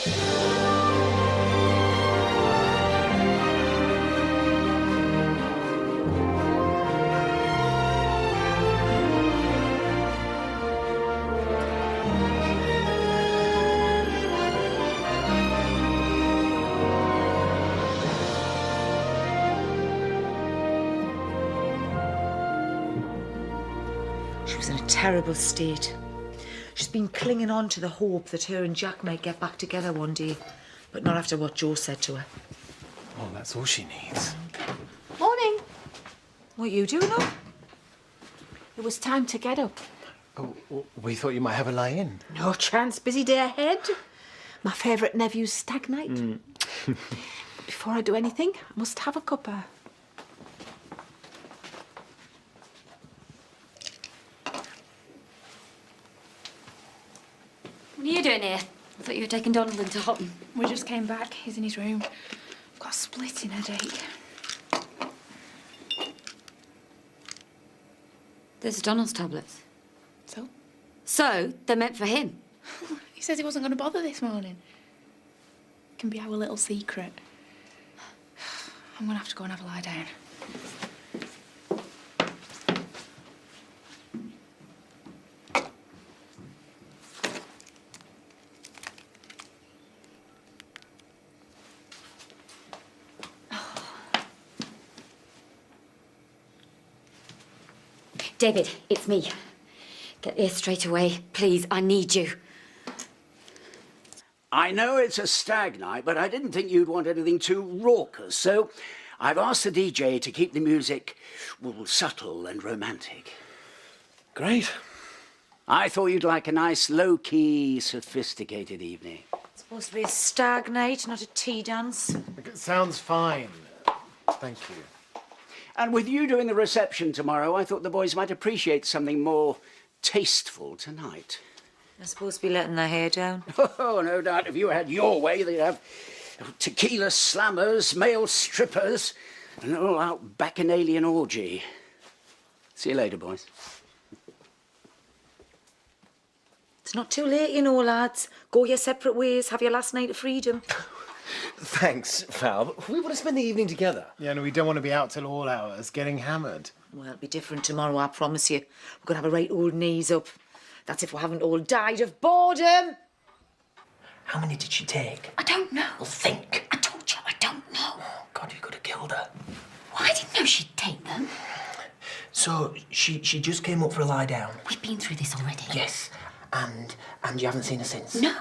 She was in a terrible state. She's been clinging on to the hope that her and Jack might get back together one day, but not after what Joe said to her. Well, that's all she needs. Morning. What are you doing up? It was time to get up. Oh, we thought you might have a lie-in. No chance. Busy day ahead. My favourite nephew's stag night. Before I do anything, I must have a cuppa. What are you doing here? I thought you were taking Donald into Houghton. We just came back. He's in his room. I've got a splitting headache. There's Donald's tablets. So? So, they're meant for him. He says he wasn't going to bother this morning. It can be our little secret. I'm going to have to go and have a lie down. David, it's me. Get here straight away. Please, I need you. I know it's a stag night, but I didn't think you'd want anything too raucous, so I've asked the DJ to keep the music, well, subtle and romantic. Great. I thought you'd like a nice, low-key, sophisticated evening. It's supposed to be a stag night, not a tea dance. It sounds fine. Thank you. And with you doing the reception tomorrow, I thought the boys might appreciate something more tasteful tonight. They're supposed to be letting their hair down. Oh, no doubt if you had your way, they'd have tequila slammers, male strippers, and an all-out bacchanalian orgy. See you later, boys. It's not too late, you know, lads. Go your separate ways, have your last night of freedom. Thanks, Val. But we want to spend the evening together. Yeah, and we don't want to be out till all hours getting hammered. Well, it'll be different tomorrow, I promise you. We're going to have a right old knees up. That's if we haven't all died of boredom. How many did she take? I don't know. Well, think. I told you, I don't know. Oh, God, you could have killed her. Well, I didn't know she'd take them. So, she just came up for a lie down? We've been through this already. Yes. And you haven't seen her since? No.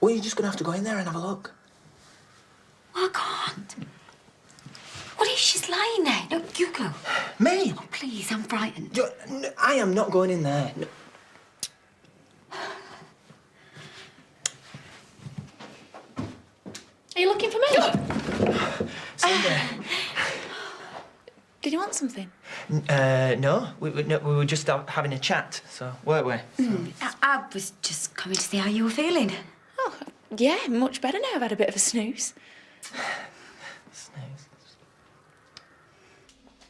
Well, you're just going to have to go in there and have a look. I can't. What if she's lying there? No, you go. Me? Oh, please, I'm frightened. I am not going in there. No. Are you looking for me? Sunday. Did you want something? No. We were just having a chat, so weren't we? I was just coming to see how you were feeling. Oh, yeah, much better now I've had a bit of a snooze. Snooze.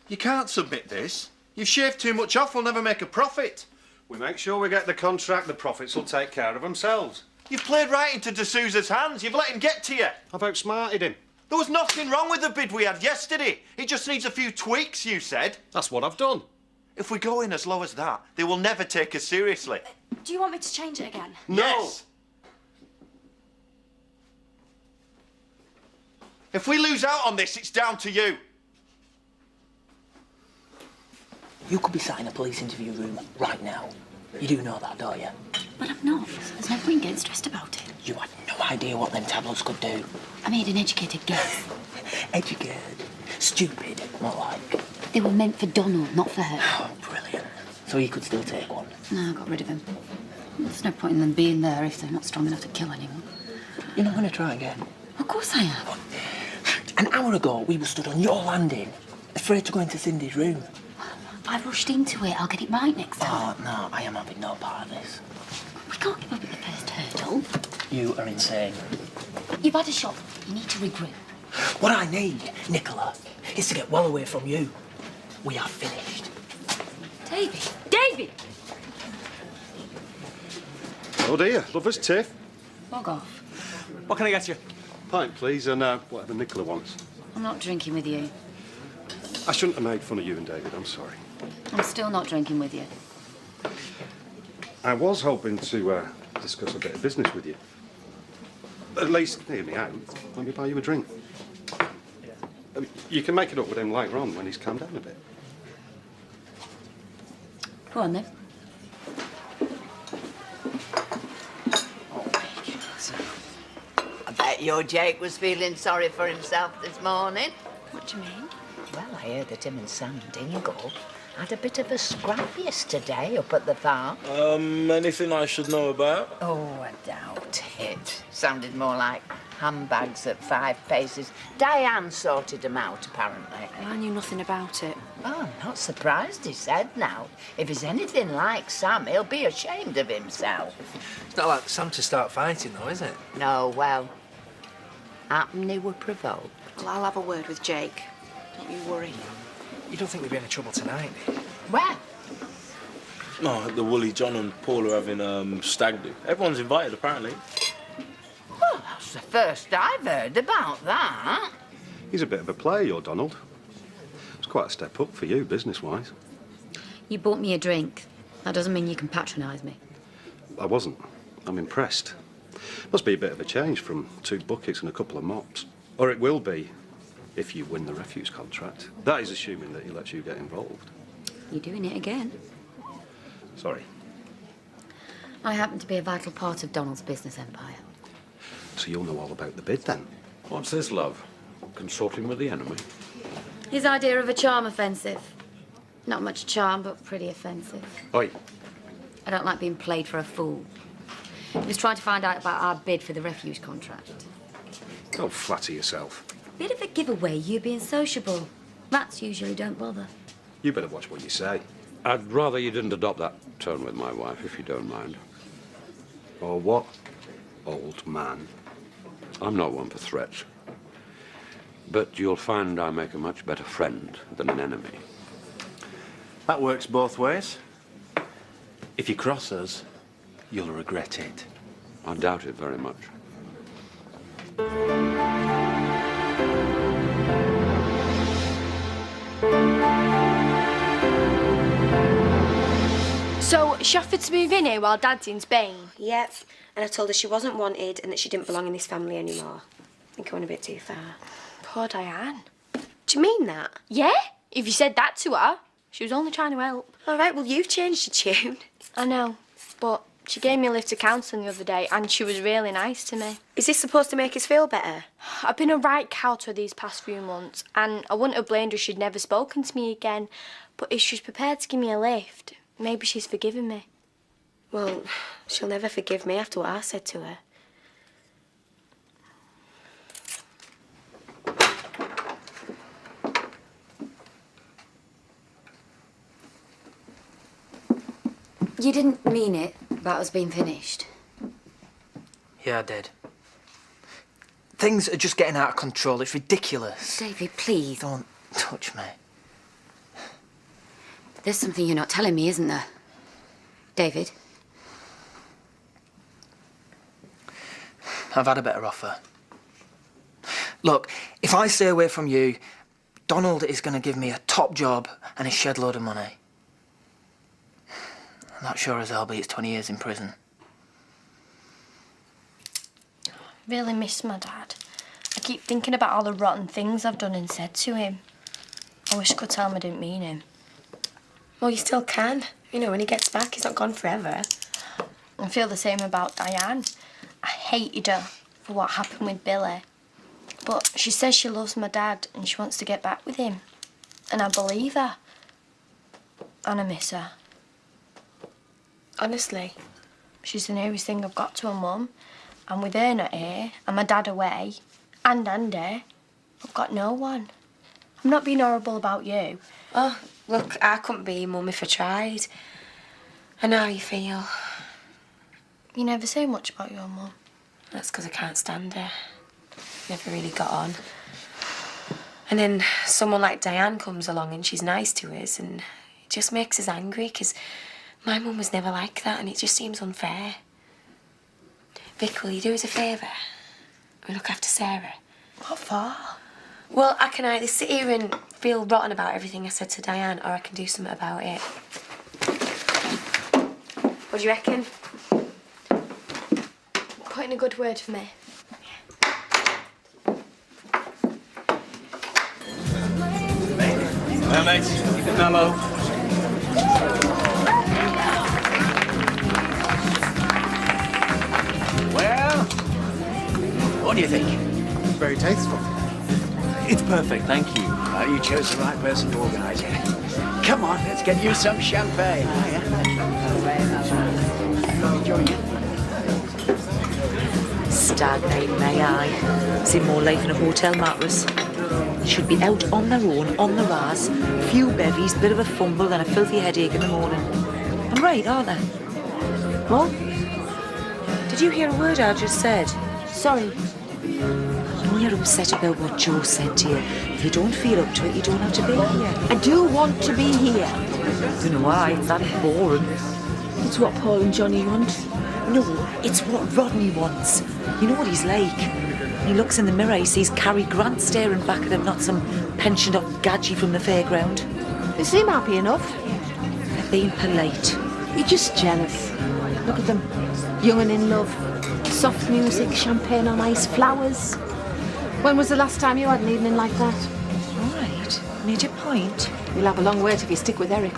You can't submit this. You've shaved too much off, we'll never make a profit. We make sure we get the contract, the profits will take care of themselves. You've played right into D'Souza's hands, you've let him get to you. I've outsmarted him. There was nothing wrong with the bid we had yesterday. It just needs a few tweaks, you said. That's what I've done. If we go in as low as that, they will never take us seriously. Do you want me to change it again? No. Yes. If we lose out on this, it's down to you. You could be sat in a police interview room right now. You do know that, don't you? But I'm not. There's no point getting stressed about it. You had no idea what them tablets could do. I made an educated guess. Educated. Stupid, more like. They were meant for Donald, not for her. Oh, brilliant. So he could still take one? No, I got rid of him. There's no point in them being there if they're not strong enough to kill anyone. You're not going to try again? Of course I am. An hour ago, we were stood on your landing, afraid to go into Cindy's room. I rushed into it. I'll get it right next time. Oh, no, I am having no part of this. We can't give up at the first hurdle. You are insane. You've had a shot. You need to regroup. What I need, Nicola, is to get well away from you. We are finished. David! David! Oh dear, lover's tiff. Bog off. What can I get you? Pint, please, and whatever Nicola wants. I'm not drinking with you. I shouldn't have made fun of you and David, I'm sorry. I'm still not drinking with you. I was hoping to discuss a bit of business with you. At least, hear me out. Let me buy you a drink. I mean, you can make it up with him later on when he's calmed down a bit. Go on then. I bet your Jake was feeling sorry for himself this morning. What do you mean? Well, I heard that him and Sam Dingle had a bit of a scrap yesterday up at the farm. Anything I should know about? Oh, I doubt it. Sounded more like handbags at 5 paces. Diane sorted them out, apparently. I knew nothing about it. Oh, I'm not surprised, he said now. If he's anything like Sam, he'll be ashamed of himself. It's not like Sam to start fighting, though, is it? No, well, happen he were provoked. Well, I'll have a word with Jake. Don't you worry. You don't think we'll be any trouble tonight? Where? No, the Woolly John and Paul are having stag do. Everyone's invited, apparently. Well, that's the first I've heard about that. He's a bit of a player, your Donald. It's quite a step up for you, business-wise. You bought me a drink. That doesn't mean you can patronise me. I wasn't. I'm impressed. Must be a bit of a change from 2 buckets and a couple of mops. Or it will be if you win the refuse contract. That is assuming that he lets you get involved. You're doing it again. Sorry. I happen to be a vital part of Donald's business empire. So you'll know all about the bid, then? What's this, love? Consorting with the enemy? His idea of a charm offensive. Not much charm, but pretty offensive. Oi. I don't like being played for a fool. He was trying to find out about our bid for the refuse contract. Don't flatter yourself. Bit of a giveaway, you being sociable. Rats usually don't bother. You better watch what you say. I'd rather you didn't adopt that tone with my wife, if you don't mind. Or what, old man? I'm not one for threats. But you'll find I make a much better friend than an enemy. That works both ways. If you cross us, you'll regret it. I doubt it very much. So, she offered to move in here while Dad's in Spain? Yep, and I told her she wasn't wanted and that she didn't belong in this family anymore. I think I went a bit too far. Poor Diane. Do you mean that? Yeah, if you said that to her. She was only trying to help. All right, well, you've changed your tune. I know, but she gave me a lift to counselling the other day and she was really nice to me. Is this supposed to make us feel better? I've been a right cow to her these past few months and I wouldn't have blamed her if she'd never spoken to me again. But if she's prepared to give me a lift, maybe she's forgiven me. Well, she'll never forgive me after what I said to her. You didn't mean it about us being finished. Yeah, I did. Things are just getting out of control. It's ridiculous. David, please. Don't touch me. There's something you're not telling me, isn't there? David? I've had a better offer. Look, if I stay away from you, Donald is going to give me a top job and a shed load of money. I'm not sure as hell, but it's 20 years in prison. I really miss my dad. I keep thinking about all the rotten things I've done and said to him. I wish I could tell him I didn't mean him. Well, you still can. You know, when he gets back, he's not gone forever. I feel the same about Diane. I hated her for what happened with Billy. But she says she loves my dad and she wants to get back with him. And I believe her. And I miss her. Honestly? She's the nearest thing I've got to a mum. And with her not here, and my dad away, and Andy, I've got no one. I'm not being horrible about you. Oh, look, I couldn't be your mum if I tried. I know how you feel. You never say much about your mum. That's because I can't stand her. Never really got on. And then someone like Diane comes along and she's nice to us and it just makes us angry because my mum was never like that and it just seems unfair. Vic, will you do us a favour? We look after Sarah. What for? Well, I can either sit here and feel rotten about everything I said to Diane, or I can do something about it. What do you reckon? Put in a good word for me. Well, mates, keep it mellow. Well, what do you think? Very tasteful. It's perfect, thank you. You chose the right person to organise it. Come on, let's get you some champagne. Enjoy it. Stag night, may I? Seem more life in a hotel mattress. Should be out on their own, on the rise. Few bevies, bit of a fumble, and a filthy headache in the morning. I'm right, aren't they? What? Did you hear a word I just said? Sorry. I know you're upset about what Joe said to you. If you don't feel up to it, you don't have to be here. I do want to be here. Don't know why, it's that boring. It's what Paul and Johnny want. No, it's what Rodney wants. You know what he's like. When he looks in the mirror, he sees Cary Grant staring back at him, not some pensioned-up gadgie from the fairground. They seem happy enough. They're being polite. You're just jealous. Look at them. Young and in love. Soft music, champagne on ice, flowers. When was the last time you had an evening like that? All right. Made your point. You'll have a long wait if you stick with Eric.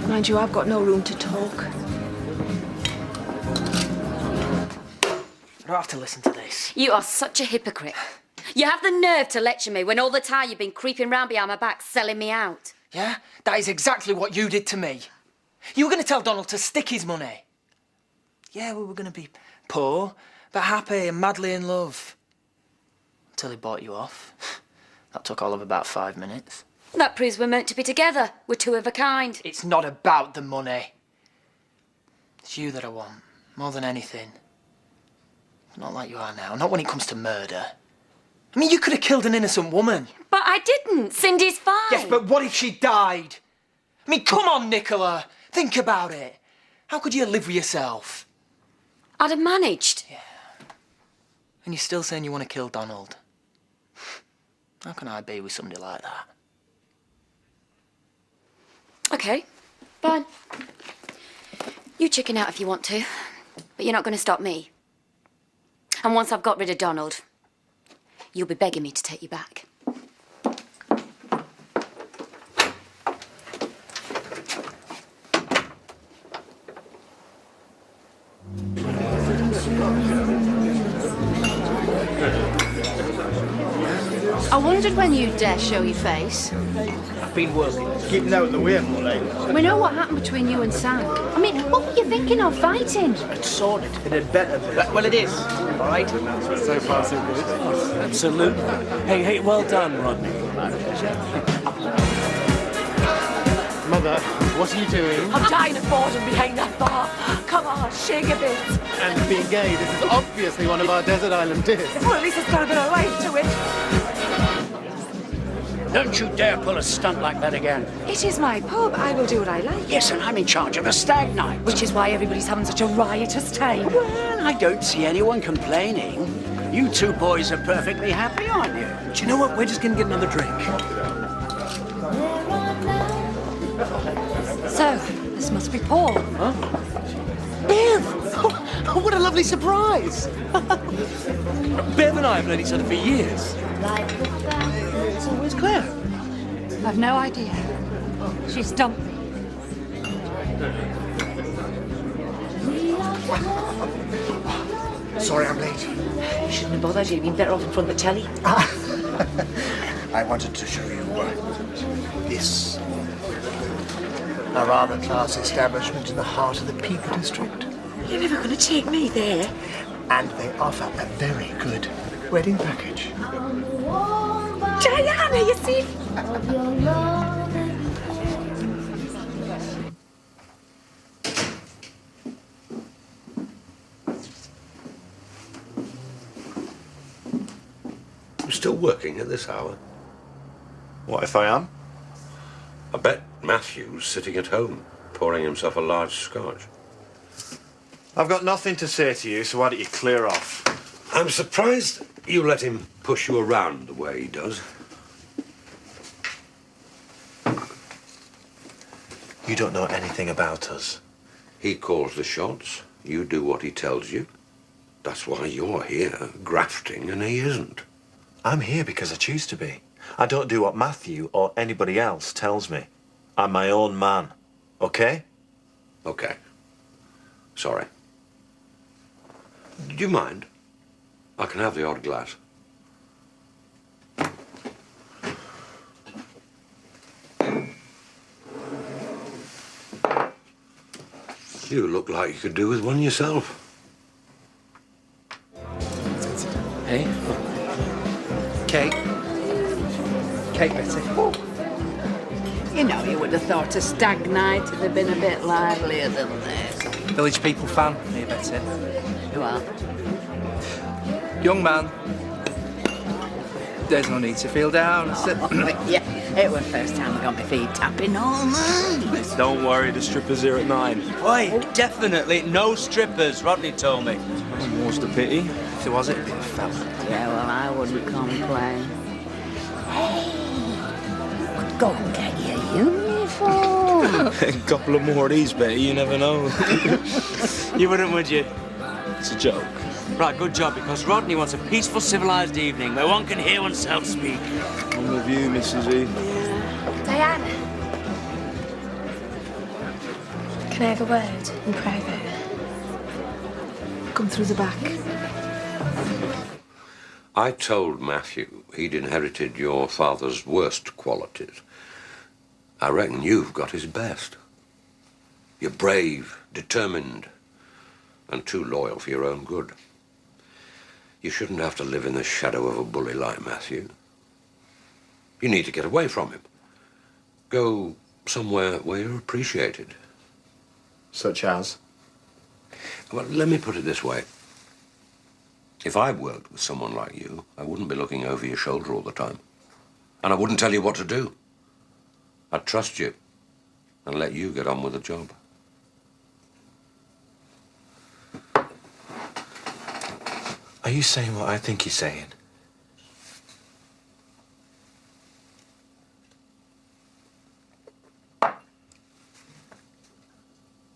Mind you, I've got no room to talk. I don't have to listen to this. You are such a hypocrite. You have the nerve to lecture me when all the time you've been creeping round behind my back, selling me out. Yeah? That is exactly what you did to me. You were going to tell Donald to stick his money. Yeah, we were going to be poor, but happy and madly in love. Until he bought you off. That took all of about 5 minutes. That proves we're meant to be together. We're two of a kind. It's not about the money. It's you that I want, more than anything. Not like you are now, not when it comes to murder. I mean, you could have killed an innocent woman. But I didn't. Cindy's fine. Yes, but what if she died? I mean, come on, Nicola. Think about it. How could you live with yourself? I'd have managed. Yeah. And you're still saying you want to kill Donald. How can I be with somebody like that? OK, fine. You chicken out if you want to, but you're not going to stop me. And once I've got rid of Donald, you'll be begging me to take you back. I wondered when you'd dare show your face. I've been working. Keeping out of the way more lately. We know what happened between you and Sam. I mean, what were you thinking of fighting? I'd sawed it. It had better be. Well, it is. All right. So far, so good. Absolutely. Hey, well done, Rodney. Mother, what are you doing? I'm dying of boredom behind that bar. Come on, shake a bit. And being gay, this is obviously one of our desert island discs. Well, at least it's got a bit of life to it. Don't you dare pull a stunt like that again. It is my pub. I will do what I like. Yes, and I'm in charge of a stag night. Which is why everybody's having such a riotous time. Well, I don't see anyone complaining. You two boys are perfectly happy, aren't you? Do you know what? We're just going to get another drink. So, this must be Paul. Huh? Bev! Oh, what a lovely surprise! Bev and I have known each other for years. So where's Claire? I've no idea. She's dumped me. Sorry I'm late. You shouldn't have bothered. You'd have been better off in front of the telly. I wanted to show you this. A rather classy establishment in the heart of the Peak District. You're never going to take me there. And they offer a very good wedding package. Diana, you see? I'm still working at this hour. What if I am? I bet Matthew's sitting at home, pouring himself a large scotch. I've got nothing to say to you, so why don't you clear off? I'm surprised you let him push you around the way he does. You don't know anything about us. He calls the shots. You do what he tells you. That's why you're here, grafting, and he isn't. I'm here because I choose to be. I don't do what Matthew or anybody else tells me. I'm my own man. Okay? Okay. Sorry. Do you mind? I can have the odd glass. You look like you could do with one yourself. Hey? Cake? Cake, Betty. You know, you would have thought a stag night would have been a bit livelier than this. Village people fan, me, Betty. You are? Young man. There's no need to feel down. Yeah, it was first time I got my feet tapping all night. Don't worry, the strippers here at 9. Oi, definitely no strippers, Rodney told me. What's the pity? If there was, it'd be a fella. Yeah, well, I wouldn't complain. Hey, go and get your uniform. A couple of more of these, Betty, you never know. You wouldn't, would you? It's a joke. Right, good job, because Rodney wants a peaceful, civilised evening where one can hear oneself speak. I'm with you, Mrs. E. Diane. Can I have a word in private? Come through the back. I told Matthew he'd inherited your father's worst qualities. I reckon you've got his best. You're brave, determined, and too loyal for your own good. You shouldn't have to live in the shadow of a bully like Matthew. You need to get away from him. Go somewhere where you're appreciated. Such as? Well, let me put it this way. If I worked with someone like you, I wouldn't be looking over your shoulder all the time. And I wouldn't tell you what to do. I'd trust you and let you get on with the job. Are you saying what I think you're saying?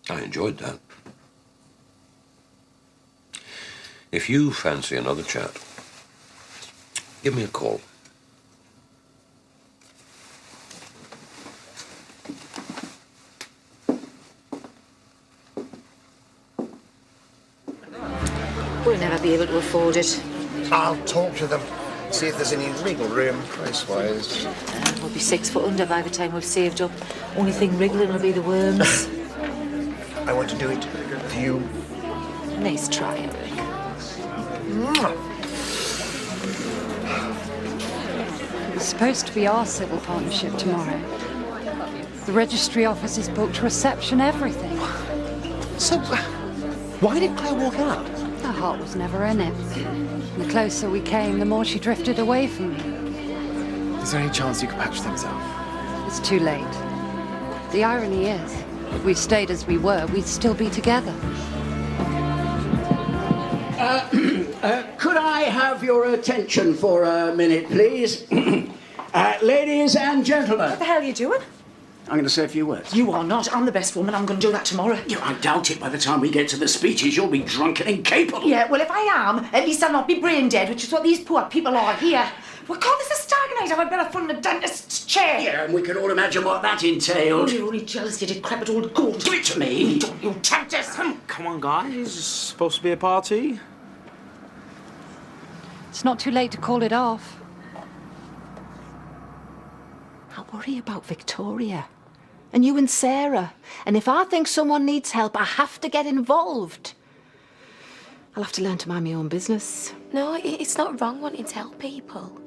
I enjoyed that. If you fancy another chat, give me a call. We'll never be able to afford it. I'll talk to them, see if there's any wriggle room price-wise. We'll be 6 foot under by the time we've saved up. Only thing wriggling will be the worms. I want to do it for you. Nice try, Eric. It was supposed to be our civil partnership tomorrow. The registry office is booked, reception, everything. So, why did Claire walk out? Her heart was never in it. The closer we came, the more she drifted away from me. Is there any chance you could patch things up? It's too late. The irony is, if we stayed as we were, we'd still be together. Could I have your attention for a minute, please? Ladies and gentlemen. What the hell are you doing? I'm going to say a few words. You are not. I'm the best woman. I'm going to do that tomorrow. Yeah, I doubt it. By the time we get to the speeches, you'll be drunk and incapable. Yeah, well, if I am, at least I'll not be brain dead, which is what these poor people are here. We'll call this a stag night. I've had better fun in a dentist's chair. Yeah, and we can all imagine what that entailed. Oh, you're only jealous, you decrepit old goat. Give it to me. Don't you tempters. Come on, guys. It's supposed to be a party. It's not too late to call it off. I worry about Victoria. And you and Sarah. And if I think someone needs help, I have to get involved. I'll have to learn to mind my own business. No, it's not wrong wanting to help people.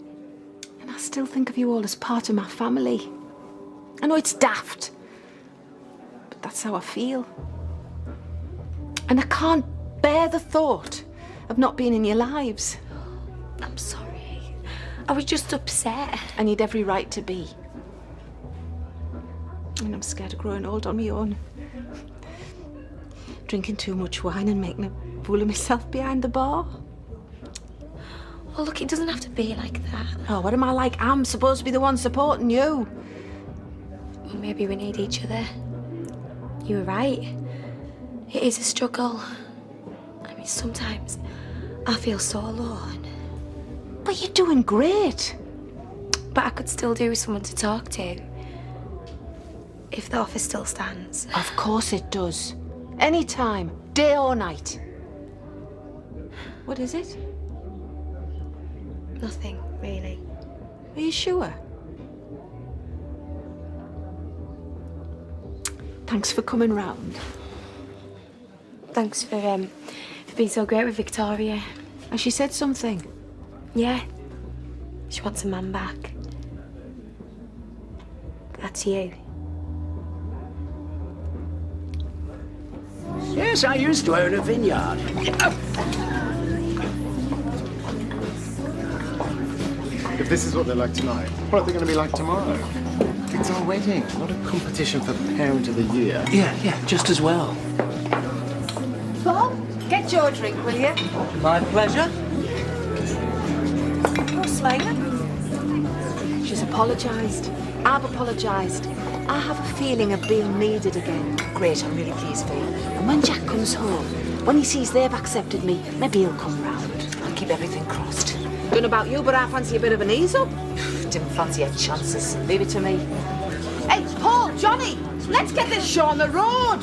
And I still think of you all as part of my family. I know it's daft, but that's how I feel. And I can't bear the thought of not being in your lives. I'm sorry. I was just upset. And you'd every right to be. I mean, I'm scared of growing old on my own. drinking too much wine and making a fool of myself behind the bar. Well, look, it doesn't have to be like that. Oh, what am I like? I'm supposed to be the one supporting you. Well, maybe we need each other. You were right. It is a struggle. I mean, sometimes I feel so alone. But you're doing great. But I could still do with someone to talk to. If the offer still stands. Of course it does. Anytime, day or night. What is it? Nothing, really. Are you sure? Thanks for coming round. Thanks for being so great with Victoria. Has she said something? Yeah. She wants a man back. That's you. Yes, I used to own a vineyard. If this is what they're like tonight, what are they going to be like tomorrow? It's our wedding, not a competition for Parent of the Year. Yeah, just as well. Bob, get your drink, will you? My pleasure. Oh, Slater. She's apologised. I've apologised. I have a feeling of being needed again. Great, I'm really pleased for you. And when Jack comes home, when he sees they've accepted me, maybe he'll come round. I'll keep everything crossed. Don't know about you, but I fancy a bit of an ease-up. Didn't fancy your chances. Leave it to me. Hey, Paul, Johnny, let's get this show on the road.